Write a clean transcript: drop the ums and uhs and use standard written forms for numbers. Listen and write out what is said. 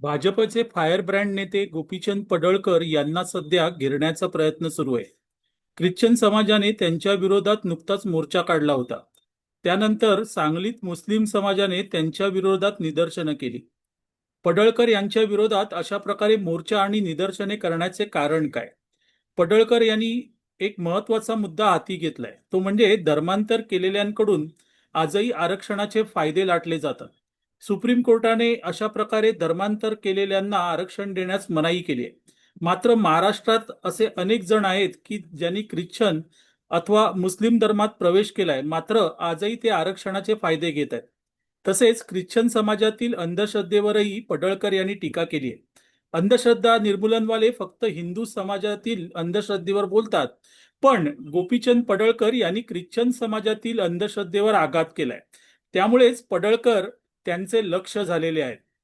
भाजपचे fire brand नेते गोपीचंद पडळकर यांना सध्या घेरण्याचा प्रयत्न सुरू आहे. ख्रिश्चन समाजाने त्यांच्या विरोधात नुकताच मोर्चा काढला होता. त्यानंतर सांगलीत मुस्लिम समाजाने त्यांच्या विरोधात निदर्शनं केली. पडळकर यांच्या विरोधात अशा प्रकारे मोर्चा आणि निदर्शने करण्याचे कारण काय? पडळकर यांनी एक महत्वाचा मुद्दा हाती घेतलाय, तो म्हणजे धर्मांतर केलेल्यांकडून आजही आरक्षणाचे फायदे लाटले जातात. सुप्रीम कोर्टाने अशा प्रकारे धर्मांतर केलेल्यांना आरक्षण देण्यास मनाई केली आहे. मात्र महाराष्ट्रात असे अनेक जण आहेत की ज्यांनी ख्रिश्चन अथवा मुस्लिम धर्मात प्रवेश केलाय, मात्र आजही ते आरक्षणाचे फायदे घेत आहेत. तसेच ख्रिश्चन समाजातील अंधश्रद्धेवरही पडळकर यांनी टीका केली आहे. अंधश्रद्धा निर्मूलनवाले फक्त हिंदू समाजातील अंधश्रद्धेवर बोलतात, पण गोपीचंद पडळकर यांनी ख्रिश्चन समाजातील अंधश्रद्धेवर आघात केलाय. त्यामुळेच पडळकर त्यांचे लक्ष झालेले आहेत.